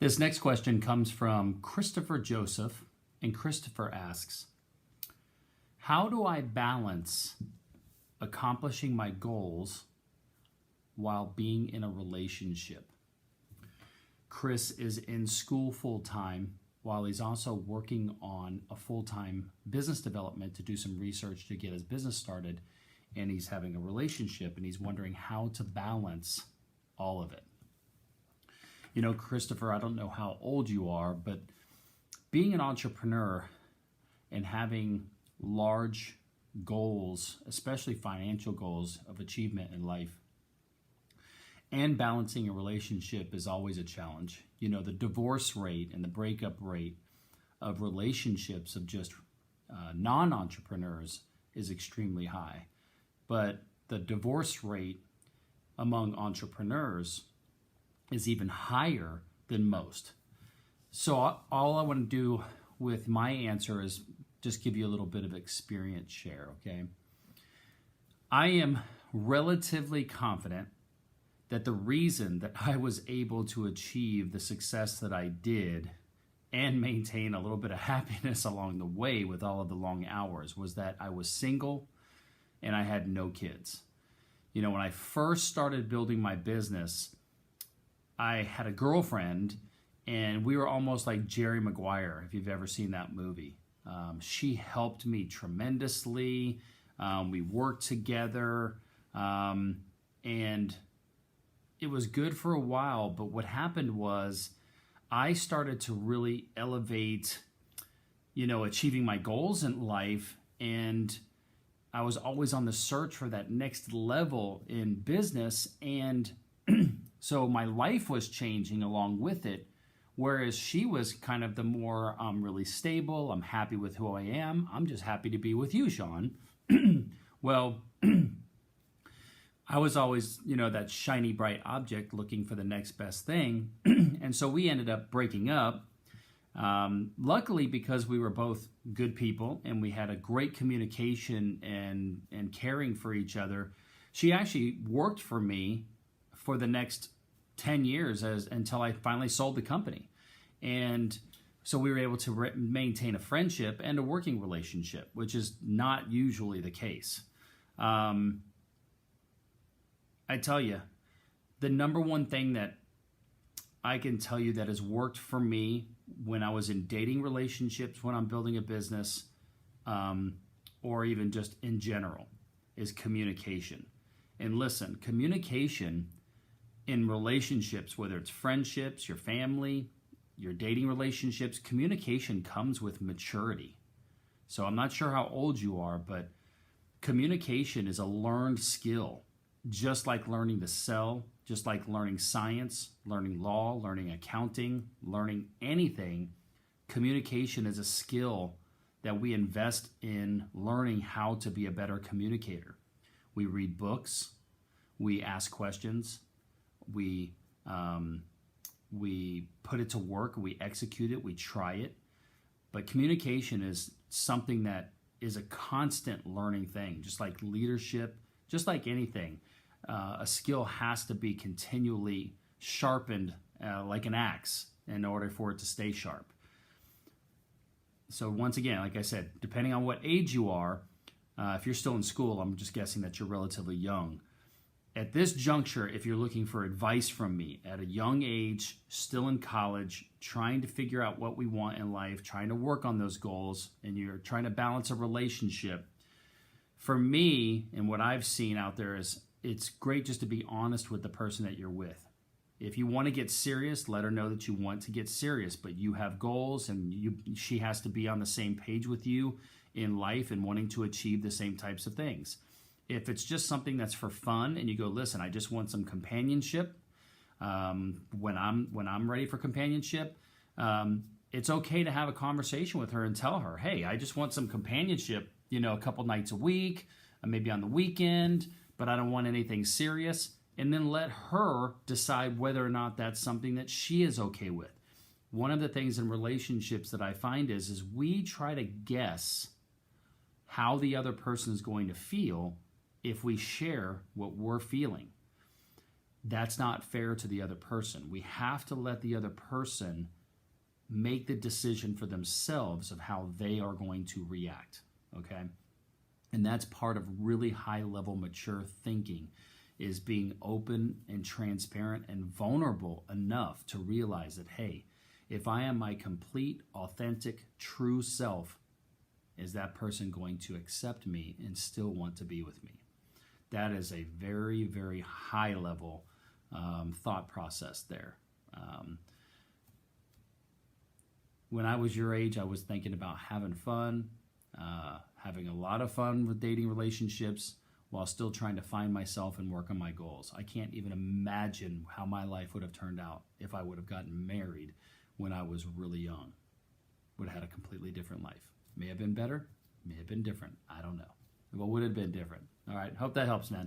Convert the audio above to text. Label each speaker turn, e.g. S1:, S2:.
S1: This next question comes from Cristopher Joseph, and Christopher asks, how do I balance accomplishing my goals while being in a relationship? Chris is in school full-time while he's also working on a full-time business development to do some research to get his business started, and he's having a relationship, and he's wondering how to balance all of it. You know, Christopher, I don't know how old you are, but being an entrepreneur and having large goals, especially financial goals of achievement in life, and balancing a relationship is always a challenge. You know, the divorce rate and the breakup rate of relationships of just non-entrepreneurs is extremely high. But the divorce rate among entrepreneurs is even higher than most. So all I want to do with my answer is just give you a little bit of experience share, okay? I am relatively confident that the reason that I was able to achieve the success that I did and maintain a little bit of happiness along the way with all of the long hours was that I was single and I had no kids. You know, when I first started building my business, I had a girlfriend, and we were almost like Jerry Maguire, if you've ever seen that movie. She helped me tremendously. We worked together, and it was good for a while. But what happened was I started to really elevate, you know, achieving my goals in life, and I was always on the search for that next level in business, and so my life was changing along with it, whereas she was kind of the more, I'm really stable, I'm happy with who I am, I'm just happy to be with you, Shawn. Well, I was always, you know, that shiny, bright object looking for the next best thing, and so we ended up breaking up. Luckily, because we were both good people and we had a great communication and caring for each other, she actually worked for me for the next 10 years until I finally sold the company. And so we were able to maintain a friendship and a working relationship, which is not usually the case. I tell you, the number one thing that I can tell you that has worked for me when I was in dating relationships, when I'm building a business, or even just in general, is communication. And listen, communication in relationships, whether it's friendships, your family, your dating relationships, communication comes with maturity. So I'm not sure how old you are, but communication is a learned skill, just like learning to sell, just like learning science, learning law, learning accounting, learning anything. Communication is a skill that we invest in learning how to be a better communicator. We read books, we ask questions, we put it to work, we execute it, we try it. But communication is something that is a constant learning thing, just like leadership, just like anything. A skill has to be continually sharpened like an axe in order for it to stay sharp. So once again, like I said, depending on what age you are, if you're still in school, I'm just guessing that you're relatively young. At this juncture, if you're looking for advice from me at a young age, still in college, trying to figure out what we want in life, trying to work on those goals, and you're trying to balance a relationship, for me and what I've seen out there is it's great just to be honest with the person that you're with. If you want to get serious, let her know that you want to get serious, but you have goals and she has to be on the same page with you in life and wanting to achieve the same types of things. If it's just something that's for fun and you go, listen, I just want some companionship, when I'm ready for companionship, it's okay to have a conversation with her and tell her, hey, I just want some companionship, you know, a couple nights a week, maybe on the weekend, but I don't want anything serious. And then let her decide whether or not that's something that she is okay with. One of the things in relationships that I find is we try to guess how the other person is going to feel if we share what we're feeling. that's not fair to the other person. We have to let the other person make the decision for themselves of how they are going to react, okay? And that's part of really high-level mature thinking, is being open and transparent and vulnerable enough to realize that, hey, if I am my complete, authentic, true self, is that person going to accept me and still want to be with me? That is a very, very high-level thought process there. When I was your age, I was thinking about having fun, having a lot of fun with dating relationships while still trying to find myself and work on my goals. I can't even imagine how my life would have turned out if I would have gotten married when I was really young. Would have had a completely different life. May have been better, may have been different. I don't know. What would have been different? All right, hope that helps, man.